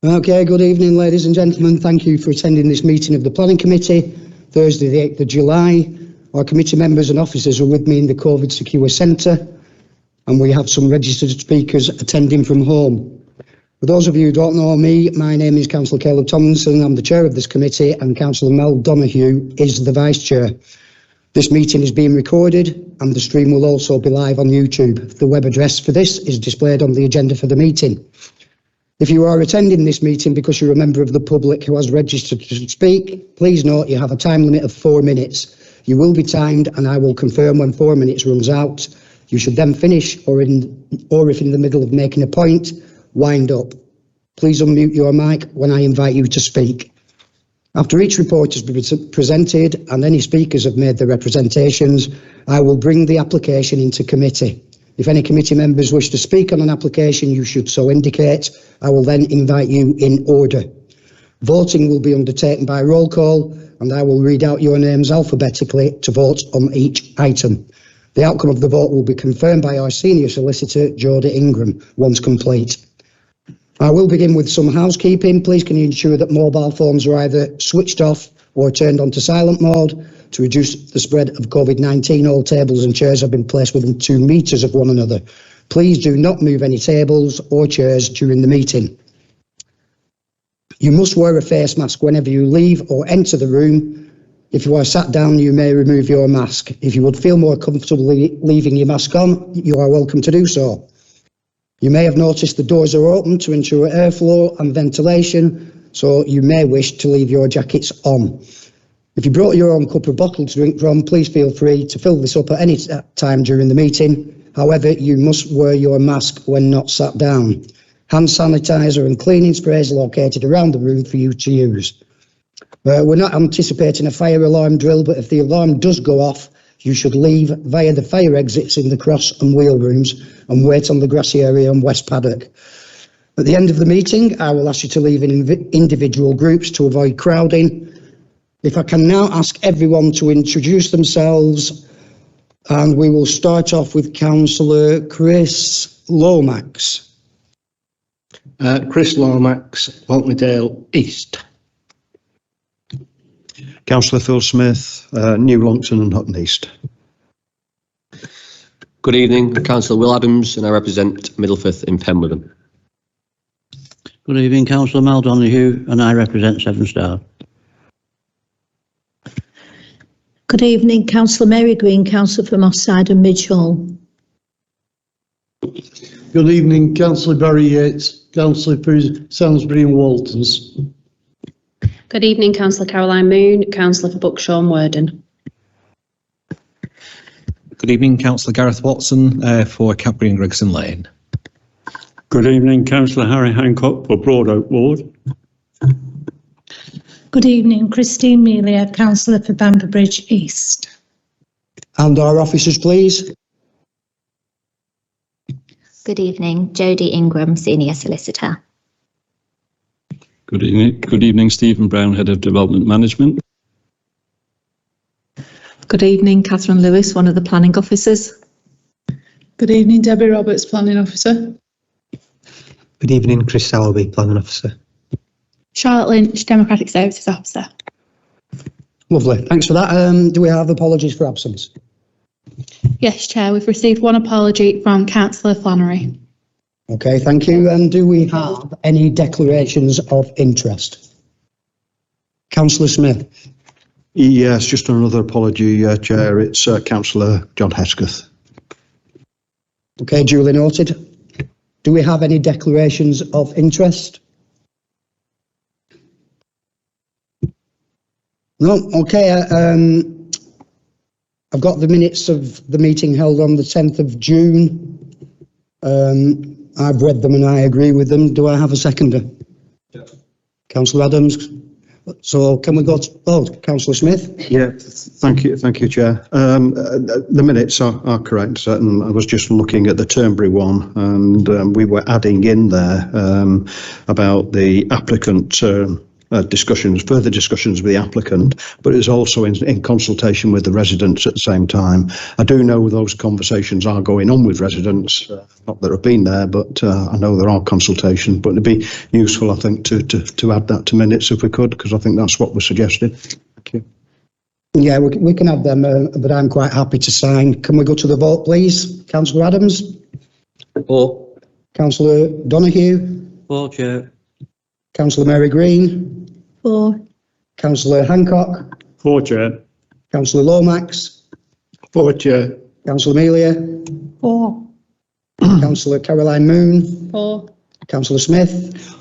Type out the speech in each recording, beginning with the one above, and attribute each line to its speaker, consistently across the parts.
Speaker 1: Okay, good evening, ladies and gentlemen. Thank you for attending this meeting of the Planning Committee, Thursday the 8th of July. Our committee members and officers are with me in the COVID Secure Centre, and we have some registered speakers attending from home. For those of you who don't know me, my name is Councillor Caleb Tomlinson. I'm the chair of this committee, and Councillor Mel Donoghue is the vice chair. This meeting is being recorded, and the stream will also be live on YouTube. The web address for this is displayed on the agenda for the meeting. If you are attending this meeting because you're a member of the public who has registered to speak, please note you have a time limit of 4 minutes. You will be timed, and I will confirm when 4 minutes runs out. You should then finish, or if in the middle of making a point, wind up. Please unmute your mic when I invite you to speak. After each report has been presented and any speakers have made their representations, I will bring the application into committee. If any committee members wish to speak on an application, you should so indicate. I will then invite you in order. Voting will be undertaken by roll call, and I will read out your names alphabetically to vote on each item. The outcome of the vote will be confirmed by our senior solicitor, Jodie Ingram, once complete. I will begin with some housekeeping. Please can you ensure that mobile phones are either switched off or turned on to silent mode. To reduce the spread of COVID-19, all tables and chairs have been placed within 2 metres of one another. Please do not move any tables or chairs during the meeting. You must wear a face mask whenever you leave or enter the room. If you are sat down, you may remove your mask. If you would feel more comfortable leaving your mask on, you are welcome to do so. You may have noticed the doors are open to ensure airflow and ventilation, so you may wish to leave your jackets on. If you brought your own cup or bottle to drink from, please feel free to fill this up at any time during the meeting. However, you must wear your mask when not sat down. Hand sanitizer and cleaning sprays are located around the room for you to use. We're not anticipating a fire alarm drill, but if the alarm does go off, you should leave via the fire exits in the cross and wheel rooms and wait on the grassy area on West Paddock. At the end of the meeting, I will ask you to leave in individual groups to avoid crowding. If I can now ask everyone to introduce themselves, and we will start off with Councillor Chris Lomax.
Speaker 2: Chris Lomax, Waltleydale East.
Speaker 3: Councillor Phil Smith, New Longton and Hutton East.
Speaker 4: Good evening, Councillor Will Adams, and I represent Middlefirth in Penwitham.
Speaker 5: Good evening, Councillor Mel Donoghue, and I represent Seven Star.
Speaker 6: Good evening, Councillor Mary Green, Councillor for Moss Side and Midge Hall.
Speaker 7: Good evening, Councillor Barry Yates, Councillor for Salisbury and Waltons.
Speaker 8: Good evening, Councillor Caroline Moon, Councillor for Buckshaw and Worden.
Speaker 9: Good evening, Councillor Gareth Watson for Cadbury and Gregson Lane.
Speaker 10: Good evening, Councillor Harry Hancock for Broad Oak Ward.
Speaker 11: Good evening, Christine Melia, Councillor for Bamber Bridge East.
Speaker 1: And our officers, please.
Speaker 12: Good evening, Jodie Ingram, Senior Solicitor.
Speaker 10: Good evening, Stephen Brown, Head of Development Management.
Speaker 13: Good evening, Catherine Lewis, one of the planning officers.
Speaker 14: Good evening, Debbie Roberts, Planning Officer.
Speaker 15: Good evening, Chris Sowerby, Planning Officer.
Speaker 16: Charlotte Lynch, Democratic Services Officer.
Speaker 1: Lovely, thanks for that. Do we have apologies for absence?
Speaker 16: Yes, Chair, we've received one apology from Councillor Flannery.
Speaker 1: Okay, thank you. And do we have any declarations of interest? Councillor Smith.
Speaker 3: Yes, just another apology, Chair. It's Councillor John Hesketh.
Speaker 1: Okay, duly noted. Do we have any declarations of interest? No, okay. I've got the minutes of the meeting held on the 10th of June. I've read them and I agree with them. Do I have a seconder? Yeah. Councillor Adams. So can we go to Councillor Smith?
Speaker 3: Yeah, thank you, Chair. The minutes are correct, and I was just looking at the Turnberry one, and we were adding in there about the applicant further discussions with the applicant, but it's also in consultation with the residents at the same time. I do know those conversations are going on with residents, not that I've been there, but I know there are consultations, but it'd be useful, I think, to add that to minutes if we could, because I think that's what was suggested. Thank you.
Speaker 1: Yeah, we can have them, but I'm quite happy to sign. Can we go to the vote, please? Councillor Adams?
Speaker 4: For.
Speaker 1: Councillor Donoghue?
Speaker 5: For, Chair.
Speaker 1: Councillor Mary Green?
Speaker 6: For.
Speaker 1: Councillor Hancock?
Speaker 10: For, Chair.
Speaker 1: Councillor Lomax?
Speaker 2: For, Chair.
Speaker 1: Councillor Amelia?
Speaker 11: For.
Speaker 1: Councillor Caroline Moon?
Speaker 8: For.
Speaker 1: Councillor Smith?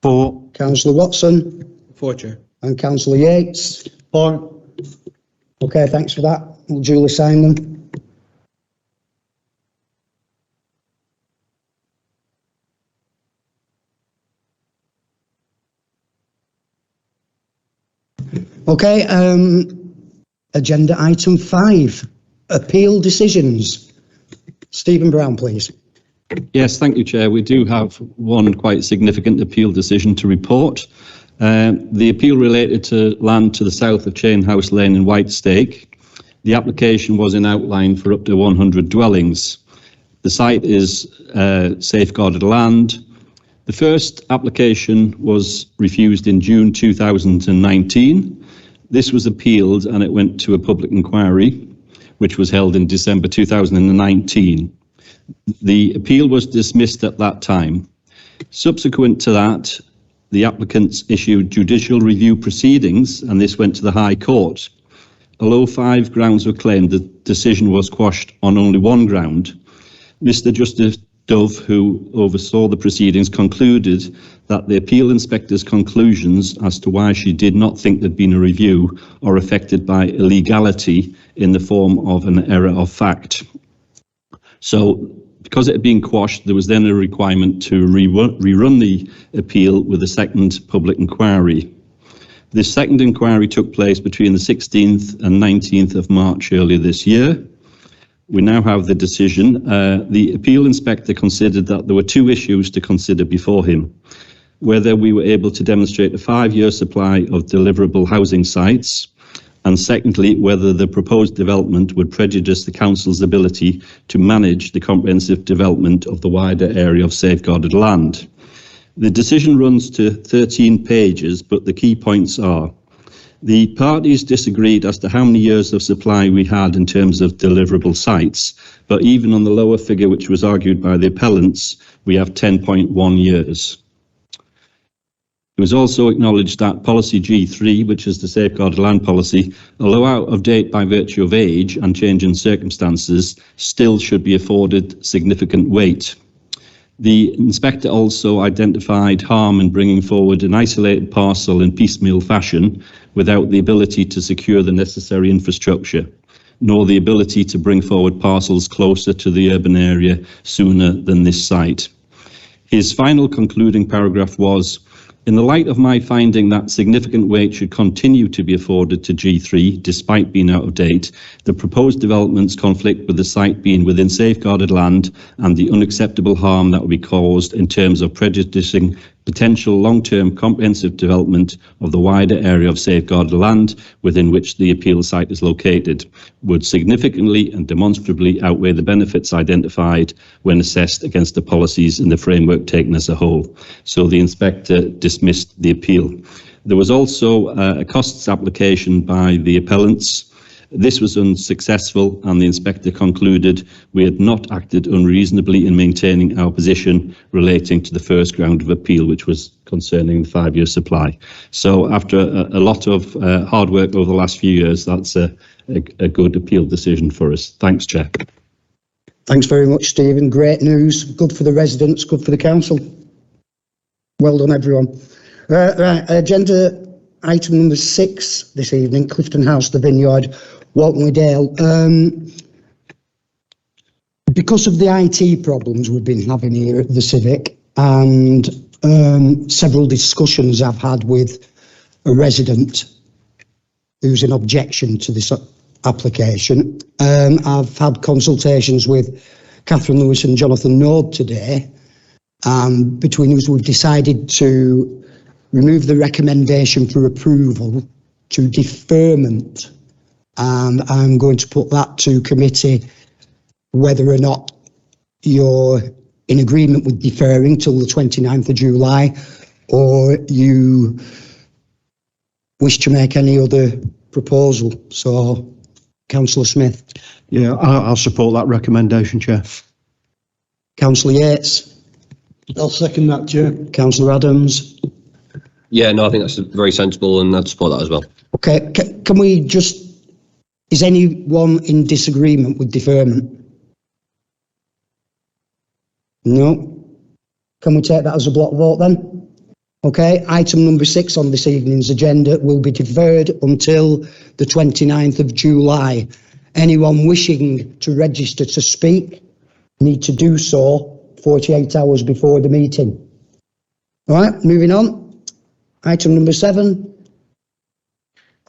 Speaker 3: For.
Speaker 1: Councillor Watson?
Speaker 2: For, Chair.
Speaker 1: And Councillor Yates?
Speaker 7: For.
Speaker 1: Okay, thanks for that. We'll duly sign them. Okay, agenda item 5, appeal decisions. Stephen Brown, please.
Speaker 10: Yes, thank you, Chair. We do have one quite significant appeal decision to report. The appeal related to land to the south of Chain House Lane in Whitestake. The application was in outline for up to 100 dwellings. The site is safeguarded land. The first application was refused in June 2019. This was appealed and it went to a public inquiry, which was held in December 2019. The appeal was dismissed at that time. Subsequent to that, the applicants issued judicial review proceedings, and this went to the High Court. Although 5 grounds were claimed, the decision was quashed on only 1 ground. Mr. Justice Dove, who oversaw the proceedings, concluded that the appeal inspector's conclusions as to why she did not think there'd been a review are affected by illegality in the form of an error of fact. So, because it had been quashed, there was then a requirement to rerun the appeal with a second public inquiry. This second inquiry took place between the 16th and 19th of March earlier this year. We now have the decision. The appeal inspector considered that there were 2 issues to consider before him: whether we were able to demonstrate a 5-year supply of deliverable housing sites, and secondly, whether the proposed development would prejudice the council's ability to manage the comprehensive development of the wider area of safeguarded land. The decision runs to 13 pages, but the key points are: the parties disagreed as to how many years of supply we had in terms of deliverable sites, but even on the lower figure, which was argued by the appellants, we have 10.1 years. It was also acknowledged that policy G3, which is the safeguarded land policy, although out of date by virtue of age and change in circumstances, still should be afforded significant weight. The inspector also identified harm in bringing forward an isolated parcel in piecemeal fashion without the ability to secure the necessary infrastructure, nor the ability to bring forward parcels closer to the urban area sooner than this site. His final concluding paragraph was: "In the light of my finding that significant weight should continue to be afforded to G3 despite being out of date, the proposed developments conflict with the site being within safeguarded land and the unacceptable harm that will be caused in terms of prejudicing potential long-term comprehensive development of the wider area of safeguarded land within which the appeal site is located, would significantly and demonstrably outweigh the benefits identified when assessed against the policies in the framework taken as a whole." So the inspector dismissed the appeal. There was also a costs application by the appellants. This was unsuccessful, and the inspector concluded we had not acted unreasonably in maintaining our position relating to the first ground of appeal, which was concerning the 5-year supply. So after a lot of hard work over the last few years, that's a good appeal decision for us. Thanks, Chair.
Speaker 1: Thanks very much, Stephen. Great news. Good for the residents, good for the council. Well done, everyone. Right, agenda item number 6 this evening, Clifton House, The Vineyard, Walton Dale. Because of the IT problems we've been having here at the Civic, and several discussions I've had with a resident who's in objection to this application, I've had consultations with Catherine Lewis and Jonathan Nord today, and between us we've decided to remove the recommendation for approval to deferment. And I'm going to put that to committee whether or not you're in agreement with deferring till the 29th of July, or you wish to make any other proposal. So, Councillor Smith.
Speaker 3: Yeah, I'll support that recommendation, Chair.
Speaker 1: Councillor Yates.
Speaker 7: I'll second that, Chair.
Speaker 1: Councillor Adams.
Speaker 4: Yeah, no, I think that's very sensible and I'd support that as well.
Speaker 1: Okay, can we just, is anyone in disagreement with deferment? No. Can we take that as a block vote then? Okay, item number 6 on this evening's agenda will be deferred until the 29th of July. Anyone wishing to register to speak need to do so 48 hours before the meeting. All right, moving on. Item number 7.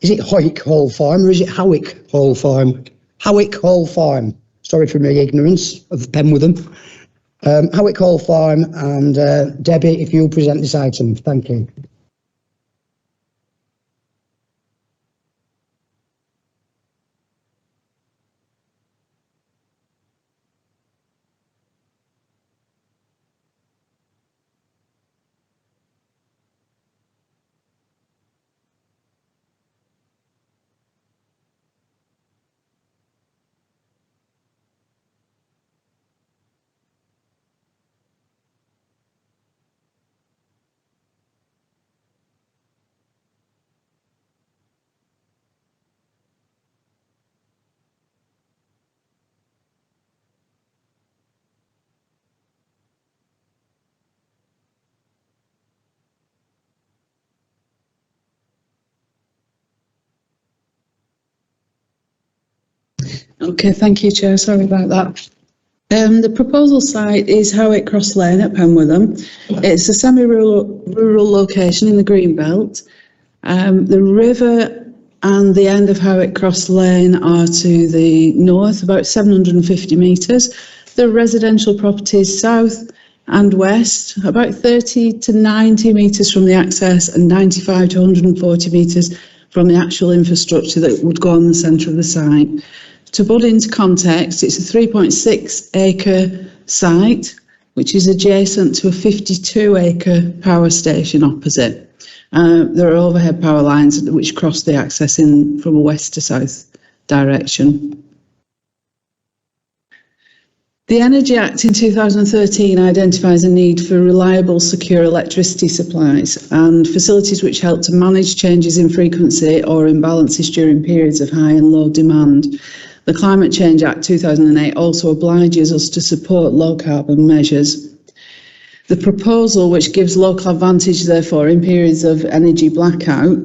Speaker 1: Is it Howick Hall Farm or is it Howick Hall Farm? Howick Hall Farm. Sorry for my ignorance of Penwitham. Howick Hall Farm, and Debbie, if you'll present this item, thank you.
Speaker 14: Okay, thank you, Chair. Sorry about that. The proposal site is Howick Cross Lane at Penwitham. It's a semi-rural location in the Greenbelt. The river and the end of Howick Cross Lane are to the north, about 750 metres. The residential properties south and west, about 30 to 90 metres from the access and 95 to 140 metres from the actual infrastructure that would go on the centre of the site. To put into context, it's a 3.6 acre site, which is adjacent to a 52 acre power station opposite. There are overhead power lines which cross the access in from a west to south direction. The Energy Act in 2013 identifies a need for reliable, secure electricity supplies and facilities which help to manage changes in frequency or imbalances during periods of high and low demand. The Climate Change Act 2008 also obliges us to support low carbon measures. The proposal, which gives local advantage, therefore, in periods of energy blackout,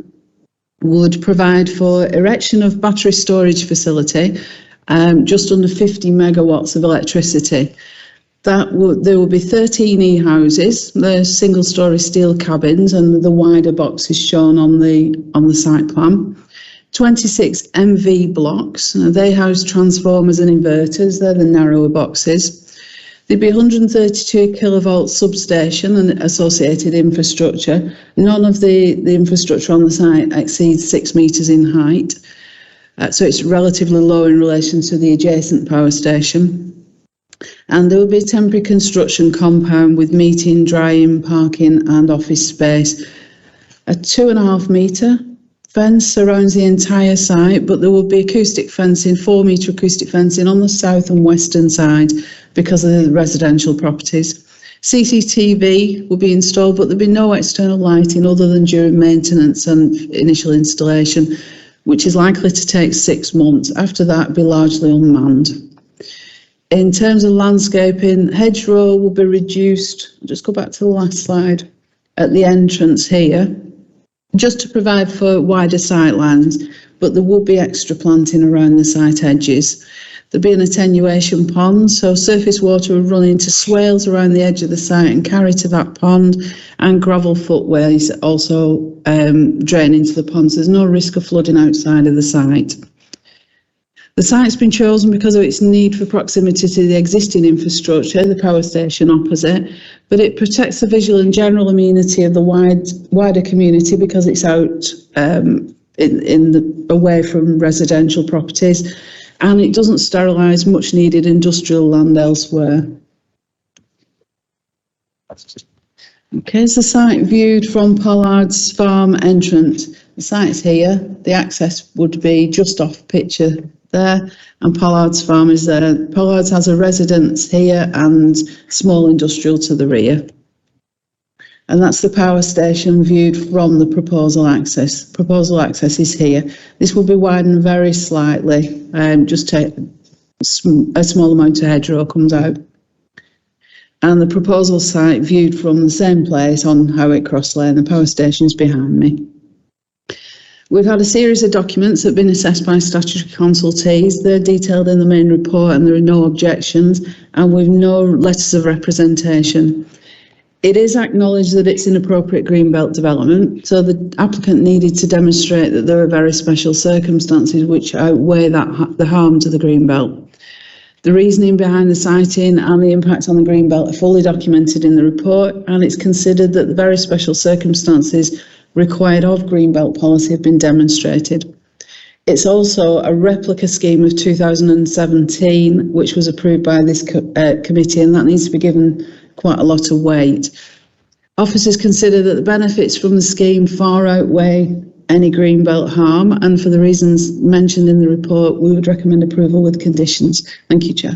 Speaker 14: would provide for erection of battery storage facility, just under 50 megawatts of electricity. There will be 13 e-houses, the single-storey steel cabins, and the wider boxes shown on the site plan. 26 MV blocks. They house transformers and inverters. They're the narrower boxes. There'd be 132 kilovolt substation and associated infrastructure. None of the infrastructure on the site exceeds 6 metres in height. So it's relatively low in relation to the adjacent power station. And there will be a temporary construction compound with meeting, drying, parking and office space. A 2.5 metre fence surrounds the entire site, but there will be acoustic fencing, 4 metre acoustic fencing on the south and western side because of the residential properties. CCTV will be installed, but there'll be no external lighting other than during maintenance and initial installation, which is likely to take 6 months. After that, it'll be largely unmanned. In terms of landscaping, hedgerow will be reduced. I'll just go back to the last slide. At the entrance here, just to provide for wider sight lines, but there will be extra planting around the site edges. There'll be an attenuation pond, so surface water will run into swales around the edge of the site and carry to that pond, and gravel footways also drain into the pond, so there's no risk of flooding outside of the site. The site's been chosen because of its need for proximity to the existing infrastructure, the power station opposite, but it protects the visual and general amenity of the wider community because it's out away from residential properties, and it doesn't sterilise much needed industrial land elsewhere. Okay, is the site viewed from Pollard's farm entrance? The site's here. The access would be just off picture there, and Pollard's farm is there. Pollard's has a residence here and small industrial to the rear. And that's the power station viewed from the proposal access. Proposal access is here. This will be widened very slightly, just take a small amount of hedgerow comes out. And the proposal site viewed from the same place on Howick Cross Lane. The power station is behind me. We've had a series of documents that have been assessed by statutory consultees. They're detailed in the main report and there are no objections, and we've no letters of representation. It is acknowledged that it's inappropriate greenbelt development, so the applicant needed to demonstrate that there are very special circumstances which outweigh the harm to the greenbelt. The reasoning behind the siting and the impact on the greenbelt are fully documented in the report, and it's considered that the very special circumstances required of greenbelt policy have been demonstrated. It's also a replica scheme of 2017, which was approved by this committee, and that needs to be given quite a lot of weight. Officers consider that the benefits from the scheme far outweigh any greenbelt harm, and for the reasons mentioned in the report, we would recommend approval with conditions. Thank you, Chair.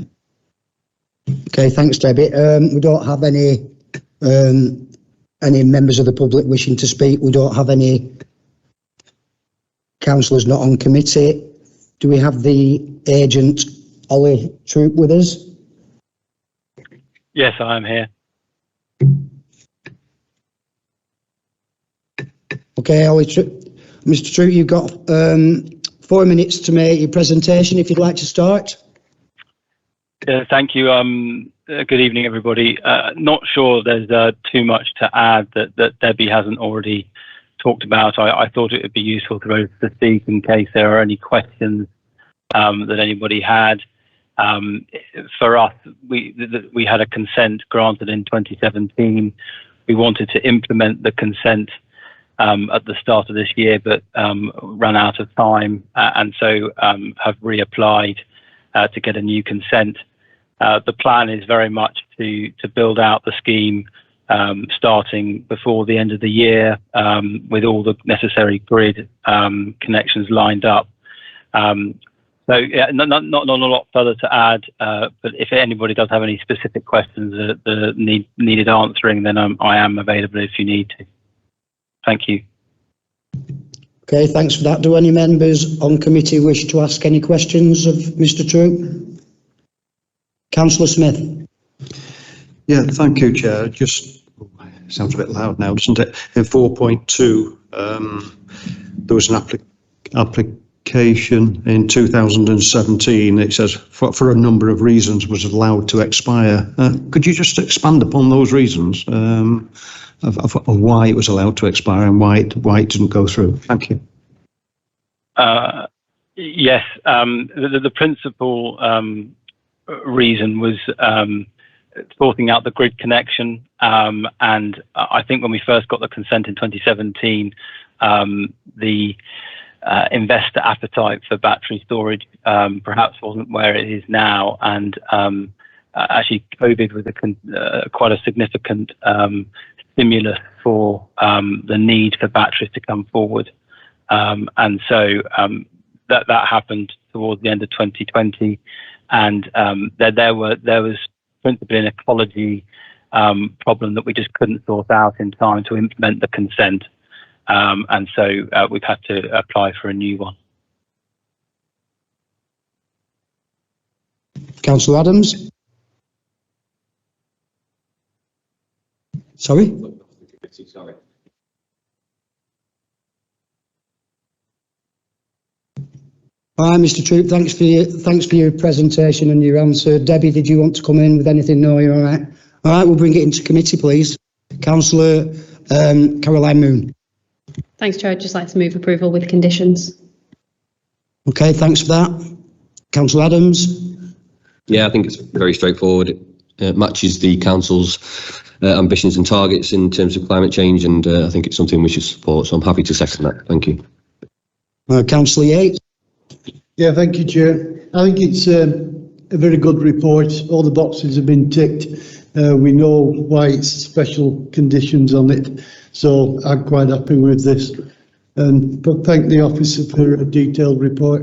Speaker 1: Okay, thanks, Debbie. We don't have any members of the public wishing to speak. We don't have any councillors not on committee. Do we have the agent, Ollie Troop, with us?
Speaker 17: Yes, I am here.
Speaker 1: Okay, Ollie Troop. Mr. Troop, you've got 4 minutes to make your presentation if you'd like to start.
Speaker 17: Thank you. Good evening, everybody. Not sure there's too much to add that Debbie hasn't already talked about. I thought it would be useful to speak in case there are any questions that anybody had. For us, we had a consent granted in 2017. We wanted to implement the consent at the start of this year, but ran out of time, and so have reapplied to get a new consent. The plan is very much to build out the scheme starting before the end of the year with all the necessary grid connections lined up. So yeah, not a lot further to add, but if anybody does have any specific questions that needed answering, then I am available if you need to. Thank you.
Speaker 1: Okay, thanks for that. Do any members on committee wish to ask any questions of Mr. Troop? Councillor Smith.
Speaker 3: Yeah, thank you, Chair. Just sounds a bit loud now, doesn't it? In 4.2, there was an application in 2017. It says for a number of reasons was allowed to expire. Could you just expand upon those reasons of why it was allowed to expire and why it didn't go through? Thank you.
Speaker 17: Yes, the principal reason was sorting out the grid connection, and I think when we first got the consent in 2017, the investor appetite for battery storage perhaps wasn't where it is now, and actually COVID was quite a significant stimulus for the need for batteries to come forward, and so that happened towards the end of 2020, and there was principally an ecology problem that we just couldn't sort out in time to implement the consent, and so we've had to apply for a new one.
Speaker 1: Councillor Adams. Sorry? All right, Mr. Troop, thanks for your presentation and your answer. Debbie, did you want to come in with anything? No, you're all right. All right, we'll bring it into committee, please. Councillor Caroline Moon.
Speaker 8: Thanks, Chair. I'd just like to move approval with conditions.
Speaker 1: Okay, thanks for that. Councillor Adams?
Speaker 4: Yeah, I think it's very straightforward. It matches the council's ambitions and targets in terms of climate change, and I think it's something we should support. So I'm happy to second that. Thank you.
Speaker 1: Councillor Yates?
Speaker 7: Yeah, thank you, Chair. I think it's a very good report. All the boxes have been ticked. We know why it's special conditions on it, so I'm quite happy with this. But thank the officer for a detailed report.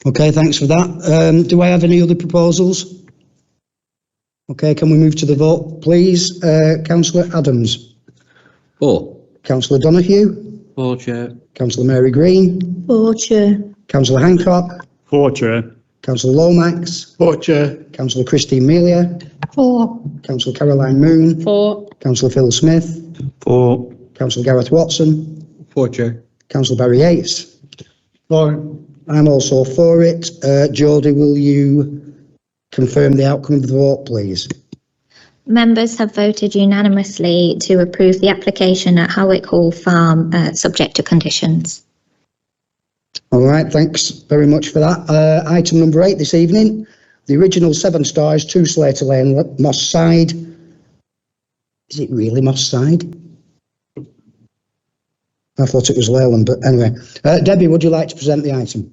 Speaker 1: Okay, thanks for that. Do I have any other proposals? Okay, can we move to the vote, please? Councillor Adams?
Speaker 4: For.
Speaker 1: Councillor Donoghue?
Speaker 5: For, Chair.
Speaker 1: Councillor Mary Green?
Speaker 6: For, Chair.
Speaker 1: Councillor Hancock?
Speaker 10: For, Chair.
Speaker 1: Councillor Lomax?
Speaker 2: For, Chair.
Speaker 1: Councillor Christine Melia?
Speaker 6: For.
Speaker 1: Councillor Caroline Moon?
Speaker 8: For.
Speaker 1: Councillor Phil Smith?
Speaker 10: For.
Speaker 1: Councillor Gareth Watson?
Speaker 15: For, Chair.
Speaker 1: Councillor Barry Yates?
Speaker 7: For.
Speaker 1: I'm also for it. Jodie, will you confirm the outcome of the vote, please?
Speaker 12: Members have voted unanimously to approve the application at Howick Hall Farm, subject to conditions.
Speaker 1: All right, thanks very much for that. Item number 8 this evening, the original 7 Stars, 2 Slater Lane, Moss Side. Is it really Moss Side? I thought it was Leyland, but anyway. Debbie, would you like to present the item?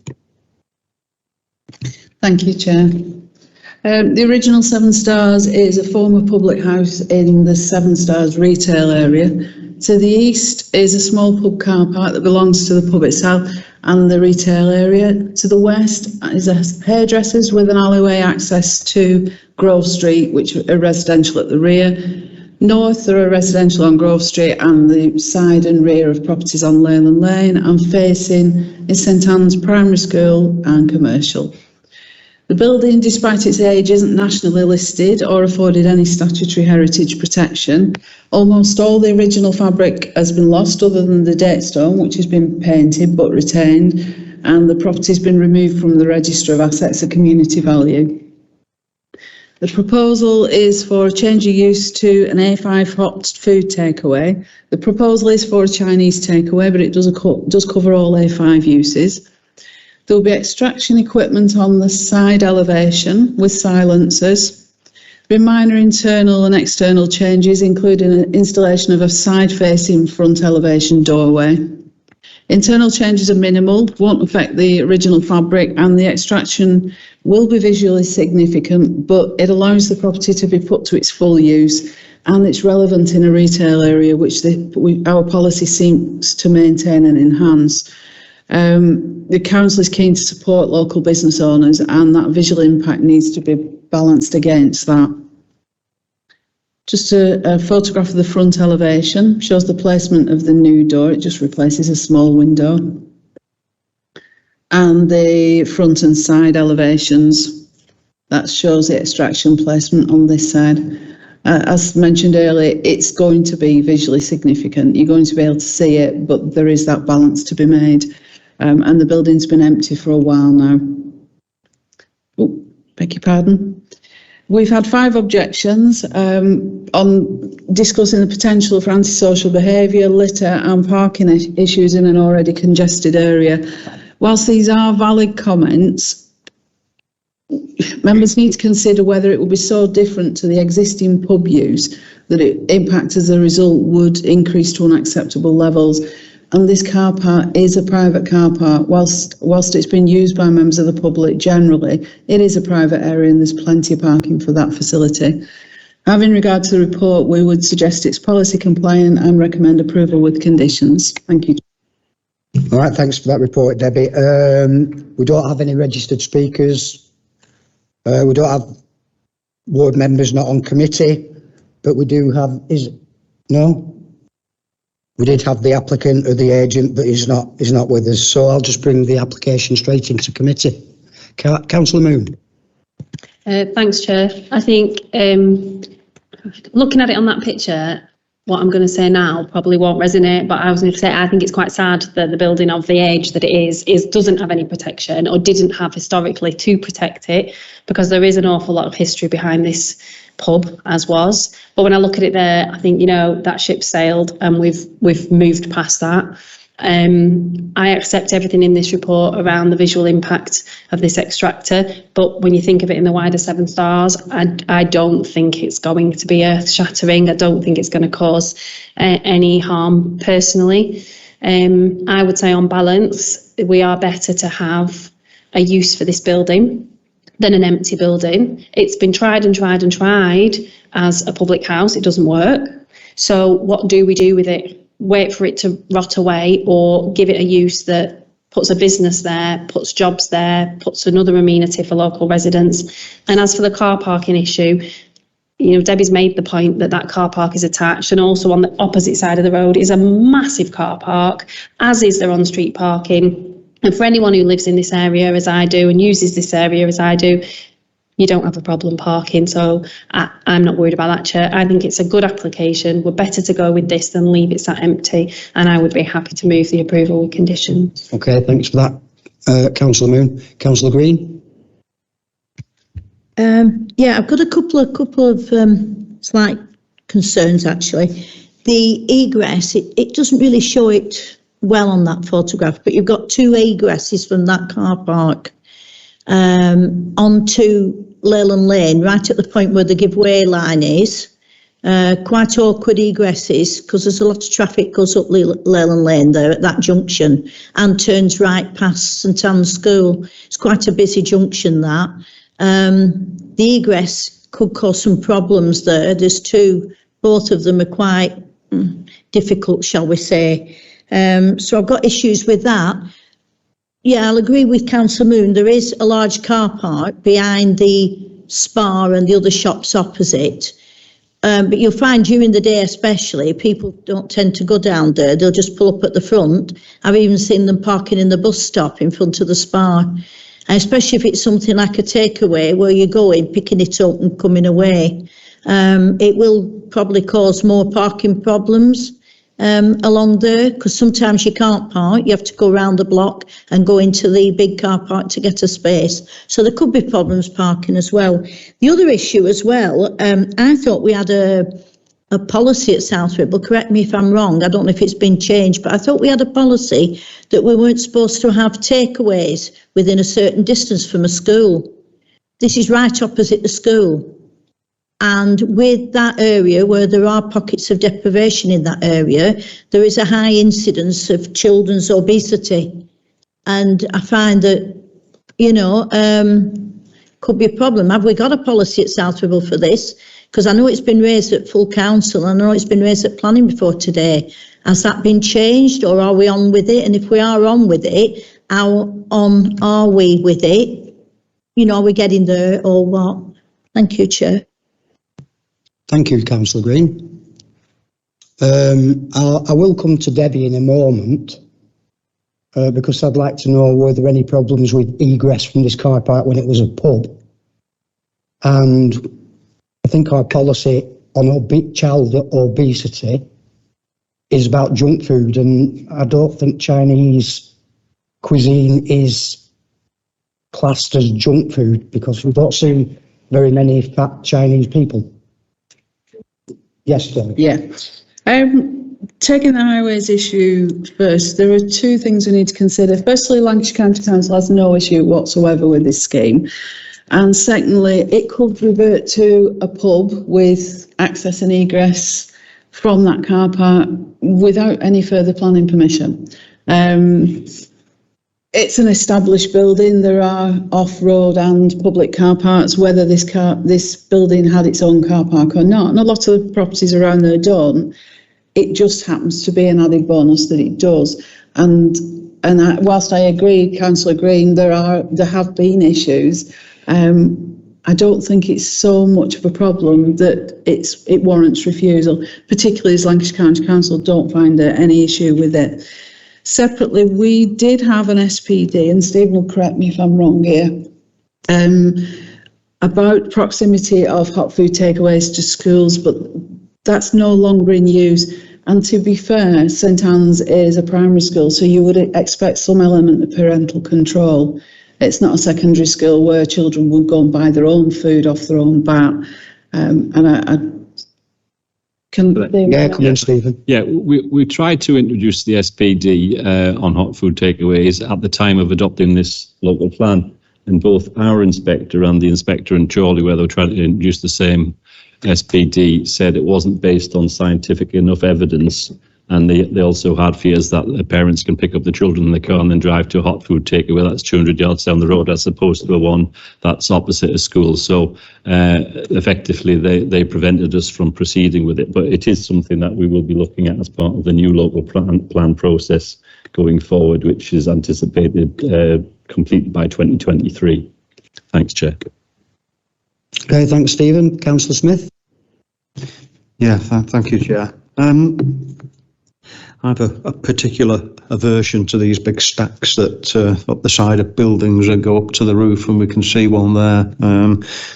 Speaker 14: Thank you, Chair. The original 7 Stars is a former public house in the 7 Stars retail area. To the east is a small pub car park that belongs to the pub itself and the retail area. To the west is a hairdresser's with an alleyway access to Grove Street, which are residential at the rear. North, there are residential on Grove Street and the side and rear of properties on Leyland Lane, and facing is St Anne's Primary School and commercial. The building, despite its age, isn't nationally listed or afforded any statutory heritage protection. Almost all the original fabric has been lost, other than the date stone, which has been painted but retained, and the property has been removed from the Register of Assets of Community Value. The proposal is for a change of use to an A5 hot food takeaway. The proposal is for a Chinese takeaway, but it does cover all A5 uses. There will be extraction equipment on the side elevation with silencers. There will be minor internal and external changes, including an installation of a side-facing front elevation doorway. Internal changes are minimal, won't affect the original fabric, and the extraction will be visually significant, but it allows the property to be put to its full use, and it's relevant in a retail area, which our policy seems to maintain and enhance. The council is keen to support local business owners, and that visual impact needs to be balanced against that. Just a photograph of the front elevation shows the placement of the new door. It just replaces a small window. And the front and side elevations, that shows the extraction placement on this side. As mentioned earlier, it's going to be visually significant. You're going to be able to see it, but there is that balance to be made. And the building's been empty for a while now. Oh, beg your pardon. We've had 5 objections on discussing the potential for antisocial behaviour, litter and parking issues in an already congested area. Whilst these are valid comments, members need to consider whether it will be so different to the existing pub use that it impact as a result would increase to unacceptable levels. And this car park is a private car park. Whilst it's been used by members of the public generally, it is a private area and there's plenty of parking for that facility. Having regard to the report, we would suggest it's policy compliant and recommend approval with conditions. Thank you.
Speaker 1: All right, thanks for that report, Debbie. We don't have any registered speakers. We don't have ward members not on committee, but we do have, no? We did have the applicant or the agent, but he's not with us. So I'll just bring the application straight into committee. Councillor Moon.
Speaker 8: Thanks, Chair. I think looking at it on that picture, what I'm going to say now probably won't resonate, but I was going to say I think it's quite sad that the building of the age that it is doesn't have any protection or didn't have historically to protect it, because there is an awful lot of history behind this pub as was. But when I look at it there, I think, you know, that ship sailed and we've moved past that. I accept everything in this report around the visual impact of this extractor, but when you think of it in the wider 7 stars, I don't think it's going to be earth-shattering. I don't think it's going to cause any harm personally. I would say on balance, we are better to have a use for this building than an empty building. It's been tried and tried and tried as a public house. It doesn't work. So what do we do with it? Wait for it to rot away, or give it a use that puts a business there, puts jobs there, puts another amenity for local residents? And as for the car parking issue, you know, Debbie's made the point that that car park is attached, and also on the opposite side of the road is a massive car park, as is their on-street parking. And for anyone who lives in this area as I do and uses this area as I do, you don't have a problem parking. So I'm not worried about that, Chair. I think it's a good application. We're better to go with this than leave it sat empty. And I would be happy to move the approval with conditions.
Speaker 1: Okay, thanks for that, Councillor Moon. Councillor Green?
Speaker 6: Yeah, I've got a couple of slight concerns, actually. The egress, it doesn't really show it well on that photograph, but you've got 2 egresses from that car park onto Leyland Lane, right at the point where the giveaway line is. Quite awkward egresses, because there's a lot of traffic goes up Leyland Lane there at that junction and turns right past St Anne's School. It's quite a busy junction, that. The egress could cause some problems there. There's 2, both of them are quite difficult, shall we say. So I've got issues with that. Yeah, I'll agree with Councillor Moon. There is a large car park behind the Spa and the other shops opposite. But you'll find during the day especially, people don't tend to go down there. They'll just pull up at the front. I've even seen them parking in the bus stop in front of the Spa. And especially if it's something like a takeaway where you're going, picking it up and coming away. It will probably cause more parking problems along there, because sometimes you can't park. You have to go around the block and go into the big car park to get a space. So there could be problems parking as well. The other issue as well, I thought we had a policy at South Ribble, correct me if I'm wrong, I don't know if it's been changed, but I thought we had a policy that we weren't supposed to have takeaways within a certain distance from a school. This is right opposite the school. And with that area, where there are pockets of deprivation in that area, there is a high incidence of children's obesity. And I find that, you know, could be a problem. Have we got a policy at South Ribble for this? Because I know it's been raised at full council, and I know it's been raised at planning before today. Has that been changed, or are we on with it? And if we are on with it, how on are we with it? You know, are we getting there or what? Thank you, Chair.
Speaker 1: Thank you, Councillor Green. I will come to Debbie in a moment, because I'd like to know were there any problems with egress from this car park when it was a pub. And I think our policy on child obesity is about junk food, and I don't think Chinese cuisine is classed as junk food, because we don't see very many fat Chinese people. Yes, Debbie.
Speaker 14: Yeah. Taking the highways issue first, there are 2 things we need to consider. Firstly, Lancashire County Council has no issue whatsoever with this scheme. And secondly, it could revert to a pub with access and egress from that car park without any further planning permission. It's an established building. There are off-road and public car parks, whether this building had its own car park or not. And a lot of properties around there don't. It just happens to be an added bonus that it does. And whilst I agree, Councillor Green, there have been issues. I don't think it's so much of a problem that it warrants refusal, particularly as Lancashire County Council don't find any issue with it. Separately, we did have an SPD, and Stephen will correct me if I'm wrong here, about proximity of hot food takeaways to schools, but that's no longer in use. And to be fair, St Anne's is a primary school, so you would expect some element of parental control. It's not a secondary school where children will go and buy their own food off their own bat. And Can they?
Speaker 1: Yeah, come in, Stephen.
Speaker 10: Yeah, we tried to introduce the SPD on hot food takeaways at the time of adopting this local plan. And both our inspector and the inspector in Chorley, where they were trying to introduce the same SPD, said it wasn't based on scientific enough evidence. And they also had fears that the parents can pick up the children in the car and then drive to a hot food takeaway that's 200 yards down the road, as opposed to the one that's opposite a school. So effectively, they prevented us from proceeding with it. But it is something that we will be looking at as part of the new local plan process going forward, which is anticipated completed by 2023. Thanks, Chair.
Speaker 1: Okay, thanks, Stephen. Councillor Smith.
Speaker 3: Yeah, thank you, Chair. I have a particular aversion to these big stacks that up the side of buildings that go up to the roof, and we can see one there.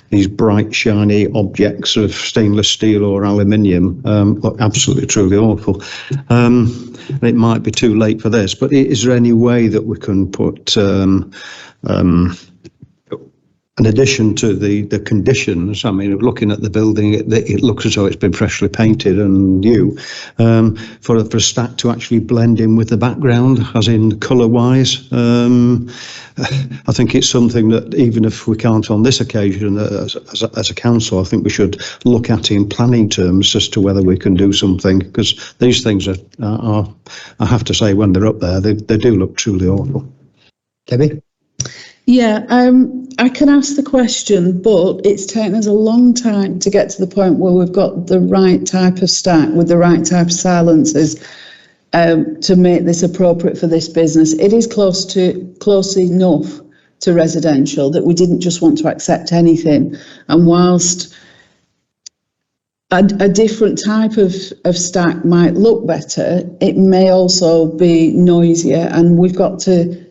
Speaker 3: These bright, shiny objects of stainless steel or aluminium look absolutely, truly awful. It might be too late for this, but is there any way that we can put in addition to the conditions? I mean, looking at the building, it looks as though it's been freshly painted and new. For a stack to actually blend in with the background, as in colour-wise, I think it's something that, even if we can't on this occasion as a council, I think we should look at in planning terms as to whether we can do something, because these things are I have to say, when they're up there, they do look truly awful.
Speaker 1: Debbie?
Speaker 14: Yeah, I can ask the question, but it's taken us a long time to get to the point where we've got the right type of stack with the right type of silencers to make this appropriate for this business. It is close enough to residential that we didn't just want to accept anything. And whilst a different type of stack might look better, it may also be noisier, and we've got to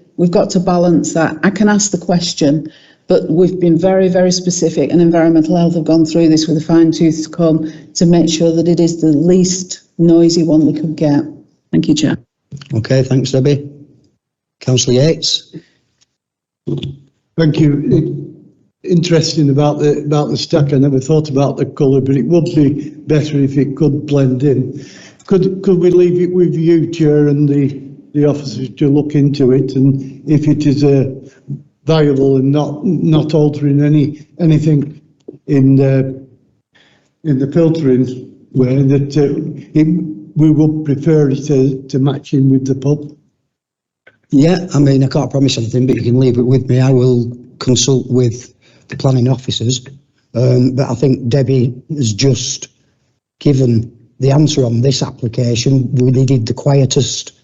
Speaker 14: balance that. I can ask the question, but we've been very, very specific, and Environmental Health have gone through this with a fine-tooth comb to make sure that it is the least noisy one we could get. Thank you, Chair.
Speaker 1: Okay, thanks, Debbie. Councillor Yates.
Speaker 7: Thank you. Interesting about the stack. I never thought about the colour, but it would be better if it could blend in. Could we leave it with you, Chair, and the officers to look into it, and if it is viable and not altering anything in the filtering way, that we would prefer it to match in with the pub.
Speaker 1: Yeah, I mean, I can't promise anything, but you can leave it with me. I will consult with the planning officers, but I think Debbie has just given the answer on this application. We needed the quietest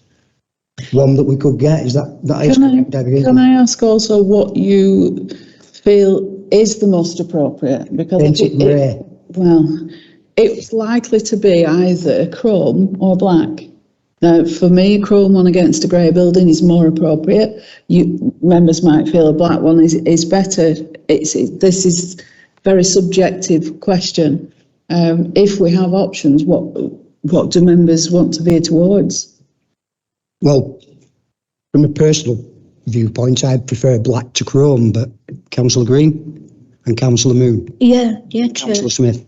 Speaker 1: one that we could get. Is that correct, Debbie?
Speaker 14: Can I ask also what you feel is the most appropriate? Because it's likely to be either chrome or black. Now, for me, a chrome one against a grey building is more appropriate. Members might feel a black one is better. This is a very subjective question. If we have options, what do members want to veer towards?
Speaker 1: Well, from a personal viewpoint, I'd prefer black to chrome, but Councillor Green and Councillor Moon.
Speaker 6: Yeah, Chair.
Speaker 1: Councillor Smith.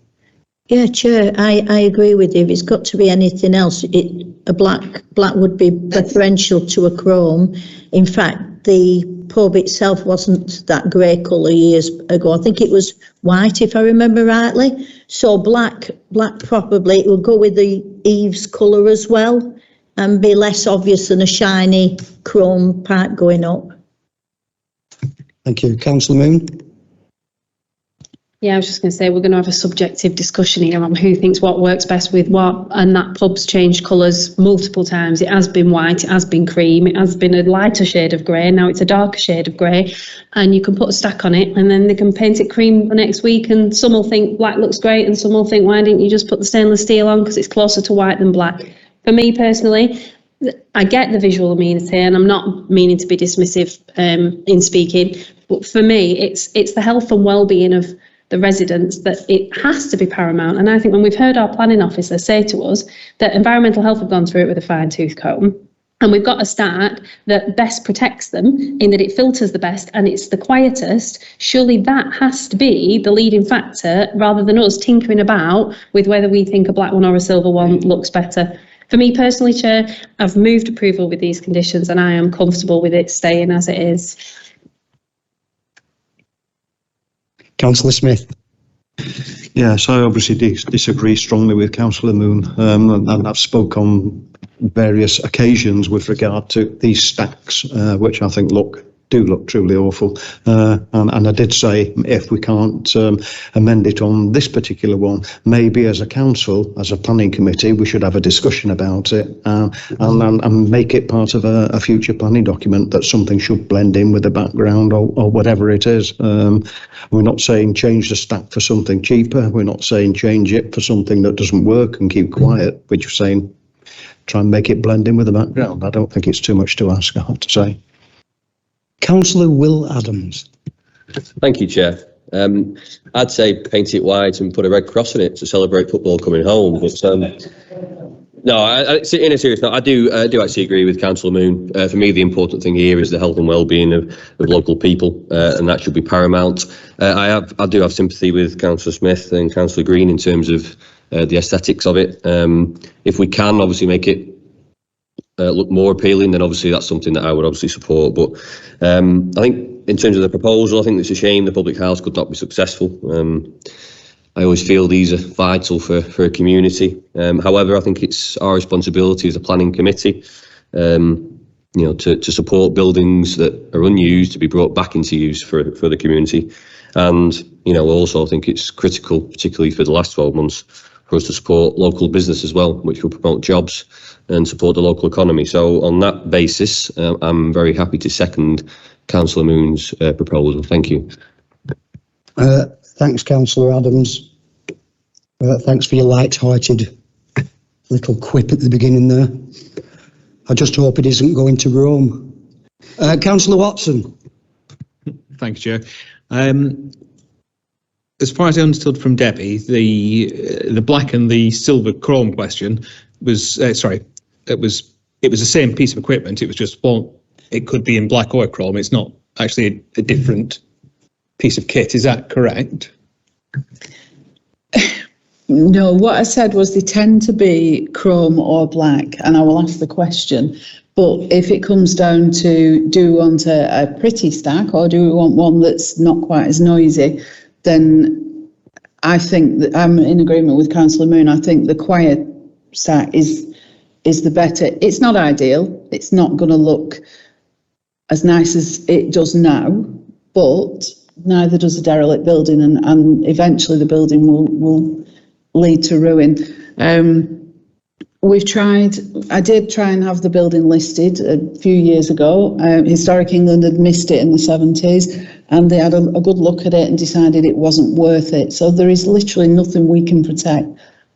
Speaker 6: Yeah, Chair, I agree with you. If it's got to be anything else, a black would be preferential to a chrome. In fact, the pub itself wasn't that grey colour years ago. I think it was white, if I remember rightly. So black probably, it will go with the eaves colour as well, and be less obvious than a shiny chrome part going up.
Speaker 1: Thank you. Councillor Moon?
Speaker 8: Yeah, I was just going to say, we're going to have a subjective discussion here on who thinks what works best with what, and that pub's changed colours multiple times. It has been white, it has been cream, it has been a lighter shade of grey, now it's a darker shade of grey, and you can put a stack on it, and then they can paint it cream the next week, and some will think black looks great, and some will think, why didn't you just put the stainless steel on, because it's closer to white than black. For me personally, I get the visual amenity, and I'm not meaning to be dismissive in speaking, but for me, it's the health and well-being of the residents that it has to be paramount. And I think when we've heard our planning officer say to us that Environmental Health have gone through it with a fine-tooth comb, and we've got a stack that best protects them in that it filters the best and it's the quietest, surely that has to be the leading factor rather than us tinkering about with whether we think a black one or a silver one looks better. For me personally, Chair, I've moved approval with these conditions and I am comfortable with it staying as it is.
Speaker 1: Councillor Smith.
Speaker 3: Yes, I obviously disagree strongly with Councillor Moon, and I've spoke on various occasions with regard to these stacks, which I think do look truly awful. And I did say if we can't amend it on this particular one, maybe as a council, as a planning committee, we should have a discussion about it and make it part of a future planning document that something should blend in with the background or whatever it is. We're not saying change the stack for something cheaper. We're not saying change it for something that doesn't work and keep quiet. We're just saying try and make it blend in with the background. I don't think it's too much to ask, I have to say.
Speaker 1: Councillor Will Adams.
Speaker 4: Thank you, Chair. I'd say paint it white and put a red cross in it to celebrate football coming home. But no, in a serious note, I do actually agree with Councillor Moon. For me, the important thing here is the health and well-being of local people, and that should be paramount. I do have sympathy with Councillor Smith and Councillor Green in terms of the aesthetics of it. If we can obviously make it look more appealing, then obviously that's something that I would obviously support. But I think in terms of the proposal, I think it's a shame the public house could not be successful. I always feel these are vital for a community. However, I think it's our responsibility as a planning committee, to support buildings that are unused to be brought back into use for the community. And, also I think it's critical, particularly for the last 12 months, for us to support local business as well, which will promote jobs and support the local economy. So on that basis, I'm very happy to second Councillor Moon's proposal. Thank you.
Speaker 1: Thanks, Councillor Adams. Thanks for your light-hearted little quip at the beginning there. I just hope it isn't going to Rome. Councillor Watson.
Speaker 9: Thank you, Chair. As far as I understood from Debbie, the black and the silver chrome question was it was the same piece of equipment. It was just it could be in black or chrome. It's not actually a different piece of kit. Is that correct?
Speaker 14: No, what I said was they tend to be chrome or black, and I will ask the question. But if it comes down to do we want a pretty stack or do we want one that's not quite as noisy, then I think that I'm in agreement with Councillor Moon. I think the quiet stack is the better. It's not ideal. It's not going to look as nice as it does now, but neither does a derelict building, and eventually the building will lead to ruin. I did try and have the building listed a few years ago. Historic England had missed it in the 70s, and they had a good look at it and decided it wasn't worth it. So there is literally nothing we can protect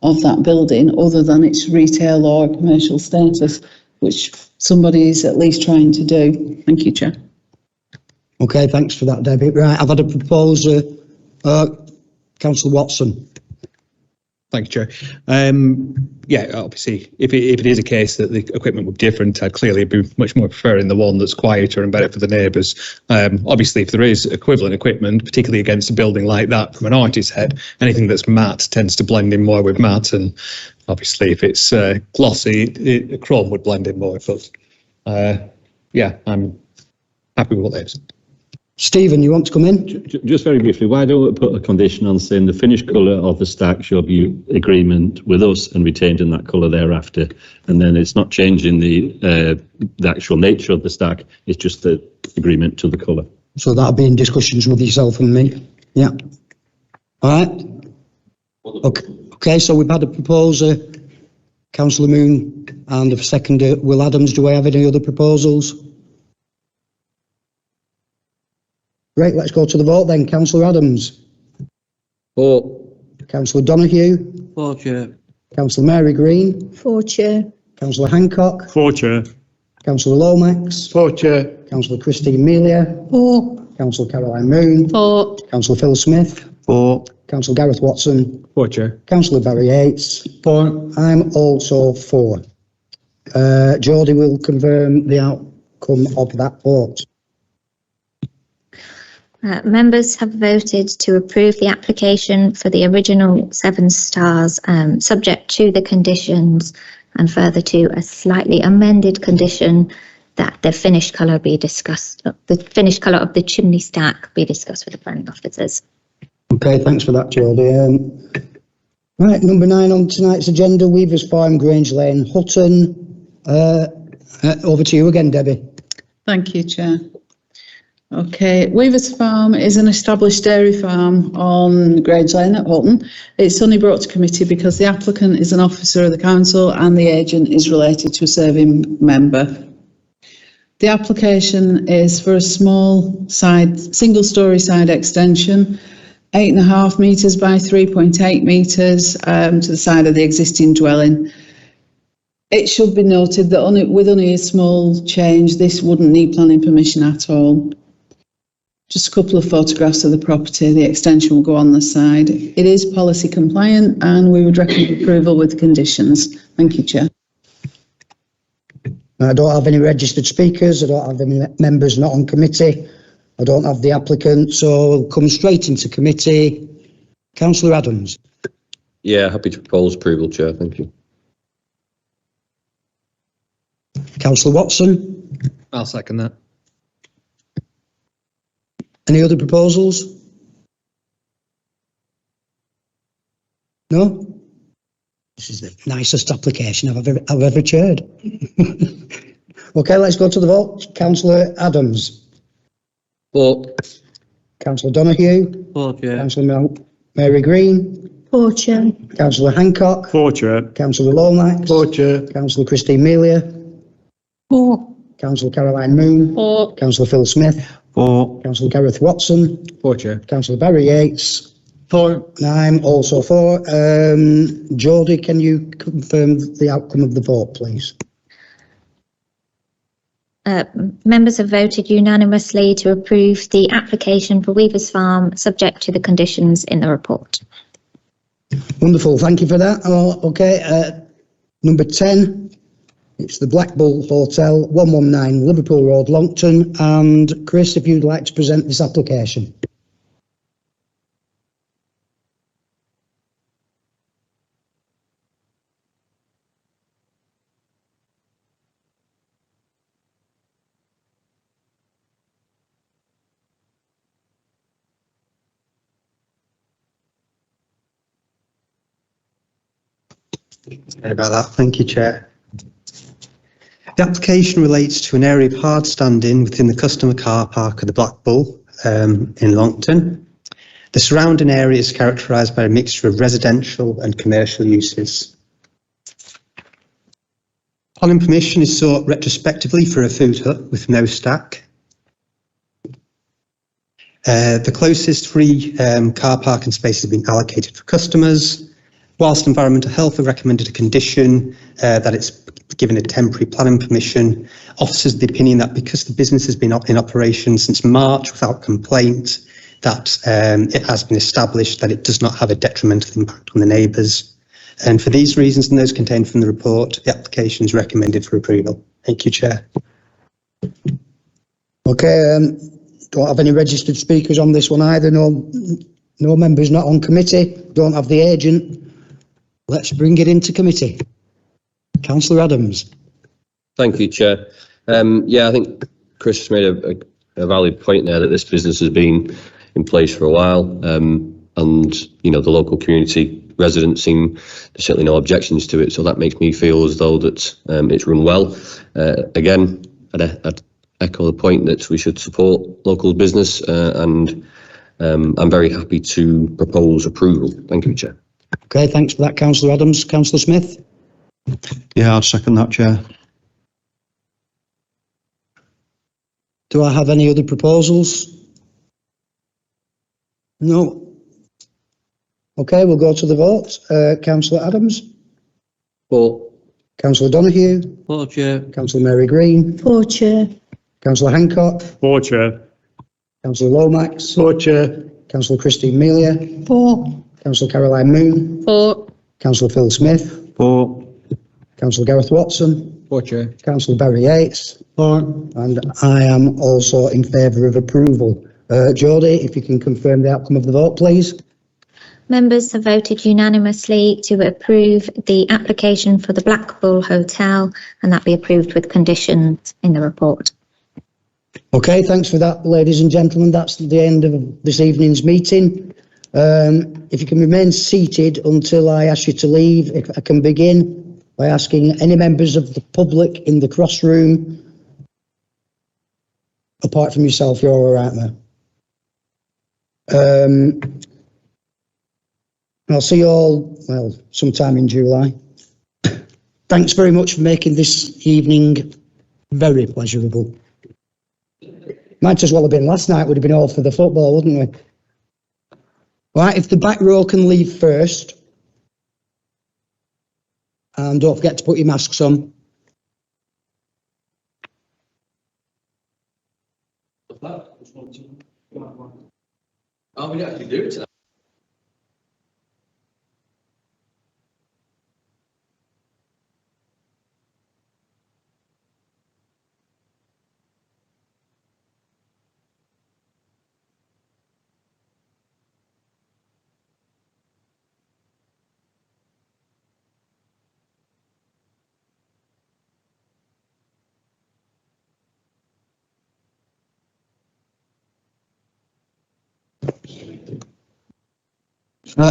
Speaker 14: of that building other than its retail or commercial status, which somebody is at least trying to do. Thank you, Chair.
Speaker 1: Okay, thanks for that, Debbie. Right, I've had a proposer. Councillor Watson.
Speaker 9: Thank you, Chair. Yeah, obviously, if it is a case that the equipment would be different, I'd clearly be much more preferring the one that's quieter and better for the neighbours. Obviously, if there is equivalent equipment, particularly against a building like that from an artist's head, anything that's matte tends to blend in more with matte, and obviously, if it's glossy, chrome would blend in more. But yeah, I'm happy with what they've said.
Speaker 1: Stephen, you want to come in?
Speaker 10: Just very briefly, why don't we put a condition on saying the finished colour of the stack shall be agreement with us and retained in that colour thereafter, and then it's not changing the actual nature of the stack, it's just the agreement to the colour.
Speaker 1: So that'll be in discussions with yourself and me. Yeah. All right. Okay. So we've had a proposer, Councillor Moon, and a seconder, Will Adams. Do I have any other proposals? Great, let's go to the vote then. Councillor Adams.
Speaker 4: For.
Speaker 1: Councillor Donoghue.
Speaker 5: For, Chair.
Speaker 1: Councillor Mary Green.
Speaker 6: For, Chair.
Speaker 1: Councillor Hancock.
Speaker 9: For, Chair.
Speaker 1: Councillor Lomax.
Speaker 2: For, Chair.
Speaker 1: Councillor Christine Melia.
Speaker 6: For.
Speaker 1: Councillor Caroline Moon.
Speaker 8: For.
Speaker 1: Councillor Phil Smith.
Speaker 3: For.
Speaker 1: Councillor Gareth Watson.
Speaker 9: For, Chair.
Speaker 1: Councillor Barry Yates.
Speaker 7: For.
Speaker 1: I'm also for. Geordie will confirm the outcome of that vote.
Speaker 12: Members have voted to approve the application for the original 7 stars, subject to the conditions and further to a slightly amended condition that the finished colour be discussed, the finished colour of the chimney stack be discussed with the planning officers.
Speaker 1: Okay, thanks for that, Geordie. Right, number 9 on tonight's agenda, Weavers Farm, Grange Lane, Hutton. Over to you again, Debbie.
Speaker 14: Thank you, Chair. Okay, Weavers Farm is an established dairy farm on Grange Lane at Hutton. It's only brought to committee because the applicant is an officer of the council and the agent is related to a serving member. The application is for a small single-storey side extension, 8.5 metres by 3.8 metres to the side of the existing dwelling. It should be noted that with only a small change, this wouldn't need planning permission at all. Just a couple of photographs of the property. The extension will go on the side. It is policy compliant and we would recommend approval with conditions. Thank you, Chair.
Speaker 1: I don't have any registered speakers. I don't have any members not on committee. I don't have the applicant, so we'll come straight into committee. Councillor Adams.
Speaker 4: Yeah, happy to propose approval, Chair. Thank you.
Speaker 1: Councillor Watson.
Speaker 9: I'll second that.
Speaker 1: Any other proposals? No? This is the nicest application I've ever chaired. Okay, let's go to the vote. Councillor Adams.
Speaker 4: For.
Speaker 1: Councillor Donoghue.
Speaker 5: For, Chair.
Speaker 1: Councillor Mary Green.
Speaker 6: For, Chair.
Speaker 1: Councillor Hancock.
Speaker 2: For, Chair.
Speaker 1: Councillor Lomax.
Speaker 2: For, Chair.
Speaker 1: Councillor Christine Melia.
Speaker 6: For.
Speaker 1: Councillor Caroline Moon.
Speaker 8: For.
Speaker 1: Councillor Phil Smith.
Speaker 15: For.
Speaker 1: Councillor Gareth Watson.
Speaker 9: For, Chair.
Speaker 1: Councillor Barry Yates.
Speaker 2: For.
Speaker 1: And I'm also for. Geordie, can you confirm the outcome of the vote, please?
Speaker 12: Members have voted unanimously to approve the application for Weavers Farm, subject to the conditions in the report.
Speaker 1: Wonderful, thank you for that. Okay, number 10, it's the Black Bull Hotel, 119 Liverpool Road, Longton. And Chris, if you'd like to present this application.
Speaker 15: Sorry about that. Thank you, Chair. The application relates to an area of hard standing within the customer car park of the Black Bull in Longton. The surrounding area is characterised by a mixture of residential and commercial uses. Planning permission is sought retrospectively for a food hut with no stack. The closest free car parking space has been allocated for customers. Whilst Environmental Health have recommended a condition that it's given a temporary planning permission, officers the opinion that because the business has been in operation since March without complaint, that it has been established that it does not have a detrimental impact on the neighbours. And for these reasons and those contained from the report, the application is recommended for approval. Thank you, Chair.
Speaker 1: Okay, don't have any registered speakers on this one either. No members not on committee. Don't have the agent. Let's bring it into committee. Councillor Adams.
Speaker 4: Thank you, Chair. Yeah, I think Chris has made a valid point there that this business has been in place for a while, and you know the local community residents seem there's certainly no objections to it, so that makes me feel as though that it's run well. Again, I'd echo the point that we should support local business, and I'm very happy to propose approval. Thank you, Chair.
Speaker 1: Okay, thanks for that, Councillor Adams. Councillor Smith.
Speaker 3: Yeah, I'll second that, Chair.
Speaker 1: Do I have any other proposals? No. Okay, we'll go to the vote. Councillor Adams.
Speaker 4: For.
Speaker 1: Councillor Donoghue.
Speaker 5: For, Chair.
Speaker 1: Councillor Mary Green.
Speaker 6: For, Chair.
Speaker 1: Councillor Hancock.
Speaker 2: For, Chair.
Speaker 1: Councillor Lomax.
Speaker 2: For, Chair.
Speaker 1: Councillor Christine Melia.
Speaker 6: For.
Speaker 1: Councillor Caroline Moon.
Speaker 8: For.
Speaker 1: Councillor Phil Smith.
Speaker 15: For.
Speaker 1: Councillor Gareth Watson.
Speaker 9: Chair.
Speaker 1: Councillor Barry Yates. And I am also in favour of approval. Jodie, if you can confirm the outcome of the vote, please.
Speaker 12: Members have voted unanimously to approve the application for the Black Bull Hotel, and that be approved with conditions in the report.
Speaker 1: Okay, thanks for that, ladies and gentlemen. That's the end of this evening's meeting. If you can remain seated until I ask you to leave, if I can begin by asking any members of the public in the crossroom, apart from yourself, you're all right there. I'll see you all, well, sometime in July. Thanks very much for making this evening very pleasurable. Might as well have been last night, would have been all for the football, wouldn't we? Right, if the back row can leave first. And don't forget to put your masks on.
Speaker 4: Oh, we don't actually do it tonight.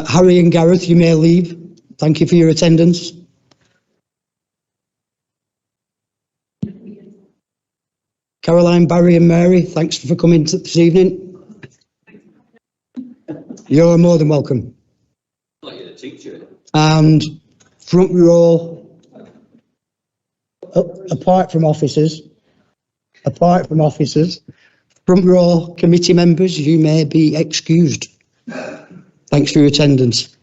Speaker 1: Harry and Gareth, you may leave. Thank you for your attendance. Caroline, Barry and Mary, thanks for coming this evening. You're more than welcome.
Speaker 4: Like you're the teacher.
Speaker 1: And front row, apart from officers, front row committee members, you may be excused. Thanks for your attendance.